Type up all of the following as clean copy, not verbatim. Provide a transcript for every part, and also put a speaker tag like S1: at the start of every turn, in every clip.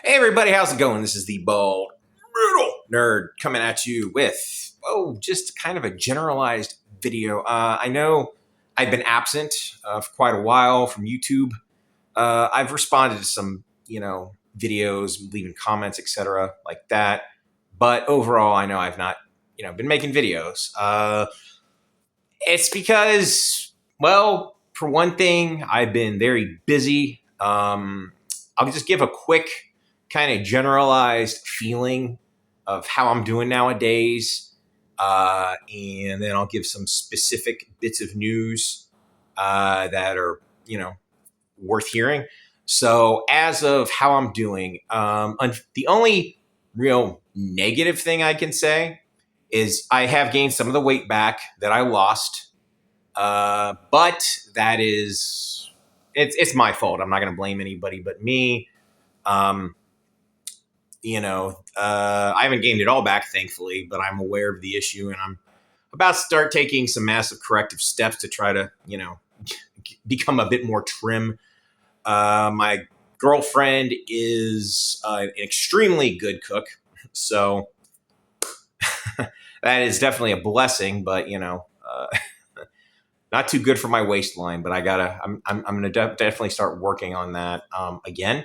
S1: Hey everybody, how's it going? This is the Bald Brutal Nerd coming at you with, just kind of a generalized video. I know I've been absent for quite a while from YouTube. I've responded to some, videos, leaving comments, etc., like that. But overall, I know I've not, been making videos. It's because, for one thing, I've been very busy. I'll just give a quick kind of generalized feeling of how I'm doing nowadays. And then I'll give some specific bits of news that are, worth hearing. So, as of how I'm doing, the only real negative thing I can say is I have gained some of the weight back that I lost. But that is, it's my fault. I'm not going to blame anybody but me. I haven't gained it all back, thankfully, but I'm aware of the issue and I'm about to start taking some massive corrective steps to try to, become a bit more trim. My girlfriend is an extremely good cook, so that is definitely a blessing, but, not too good for my waistline, but I'm going to definitely start working on that again.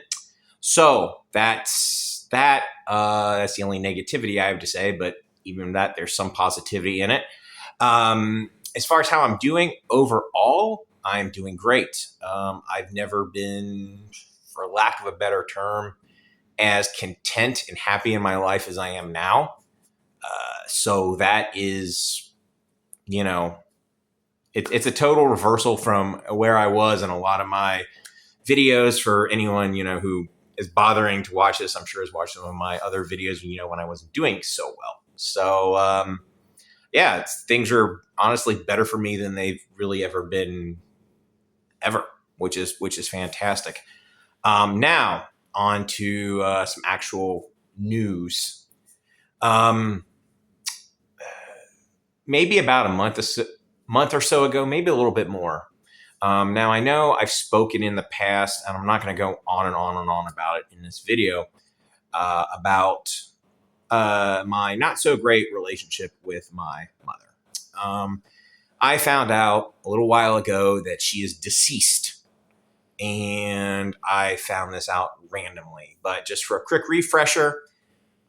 S1: So that's that. That's the only negativity I have to say, but even that, there's some positivity in it. As far as how I'm doing overall, I'm doing great. I've never been, for lack of a better term, as content and happy in my life as I am now. So that is, it's a total reversal from where I was in a lot of my videos. For anyone, who is bothering to watch this, I'm sure has watched some of my other videos, when I wasn't doing so well. So, things are honestly better for me than they've really ever been ever, which is fantastic. Now on to some actual news. Maybe about a month or so ago, maybe a little bit more. Now, I know I've spoken in the past, and I'm not going to go on and on and on about it in this video, about my not so great relationship with my mother. I found out a little while ago that she is deceased, and I found this out randomly. But just for a quick refresher,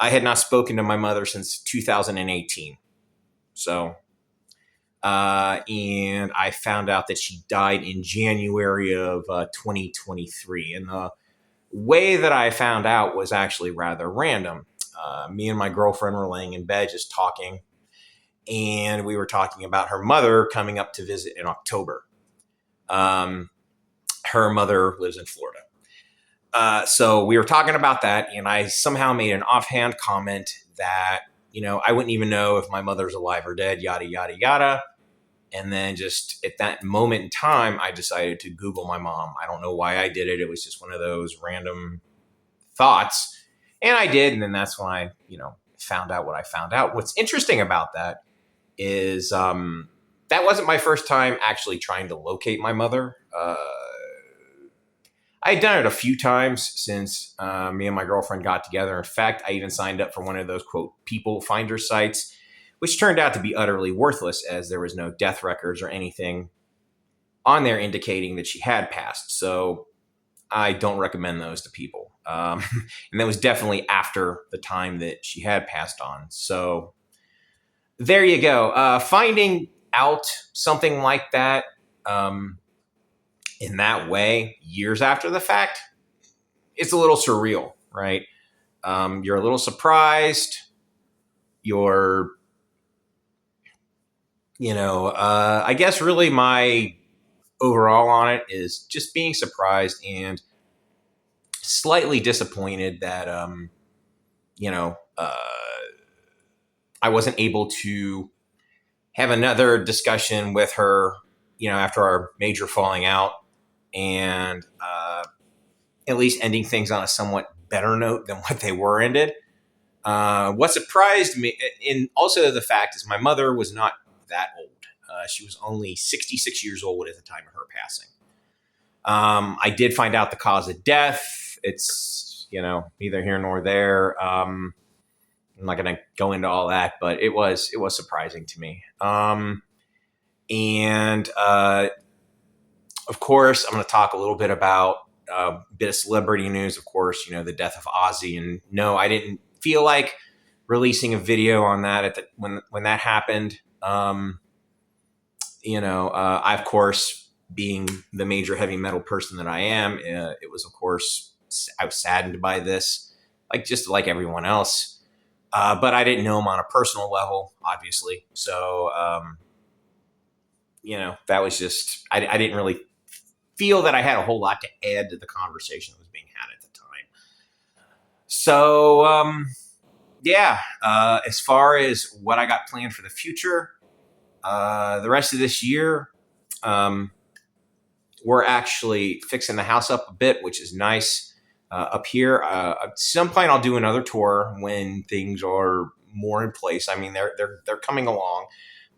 S1: I had not spoken to my mother since 2018. So... and I found out that she died in January of 2023. And the way that I found out was actually rather random. Me and my girlfriend were laying in bed just talking, and we were talking about her mother coming up to visit in October. Her mother lives in Florida. So we were talking about that, and I somehow made an offhand comment that, I wouldn't even know if my mother's alive or dead, yada, yada, yada. And then just at that moment in time, I decided to Google my mom. I don't know why I did it. It was just one of those random thoughts. And I did. And then that's when I, found out what I found out. What's interesting about that is that wasn't my first time actually trying to locate my mother. I had done it a few times since me and my girlfriend got together. In fact, I even signed up for one of those, quote, people finder sites, which turned out to be utterly worthless, as there was no death records or anything on there indicating that she had passed. So I don't recommend those to people. And that was definitely after the time that she had passed on. So there you go. Finding out something like that in that way, years after the fact, it's a little surreal, right? You're a little surprised. You're... I guess really my overall on it is just being surprised and slightly disappointed that, I wasn't able to have another discussion with her, after our major falling out, and at least ending things on a somewhat better note than what they were ended. What surprised me, and also the fact is my mother was not that old. She was only 66 years old at the time of her passing. I did find out the cause of death. It's, neither here nor there. I'm not going to go into all that, but it was surprising to me. And of course, I'm going to talk a little bit about a bit of celebrity news. Of course, the death of Ozzy. And no, I didn't feel like releasing a video on that when that happened. I, of course, being the major heavy metal person that I am, it was, of course, I was saddened by this, just like everyone else. But I didn't know him on a personal level, obviously. So, that was just, I didn't really feel that I had a whole lot to add to the conversation that was being had at the time. So, yeah, as far as what I got planned for the future, the rest of this year, we're actually fixing the house up a bit, which is nice. Up here, at some point, I'll do another tour when things are more in place. I mean, they're coming along,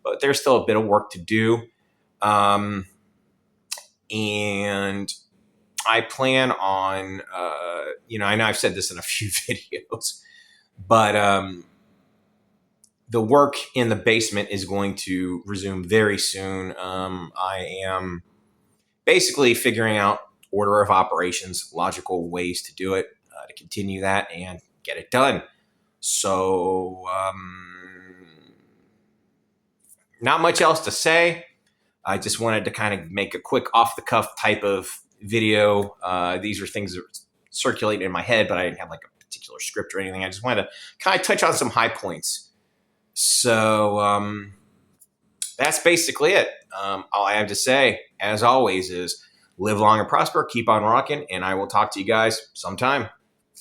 S1: but there's still a bit of work to do. And I plan on, I know I've said this in a few videos, but the work in the basement is going to resume very soon. I am basically figuring out order of operations, logical ways to do it, to continue that and get it done. So, not much else to say. I just wanted to kind of make a quick off-the-cuff type of video. These are things that circulate in my head, but I didn't have a particular script or anything. I just wanted to kind of touch on some high points. So that's basically it. All I have to say, as always, is live long and prosper, keep on rocking, and I will talk to you guys sometime.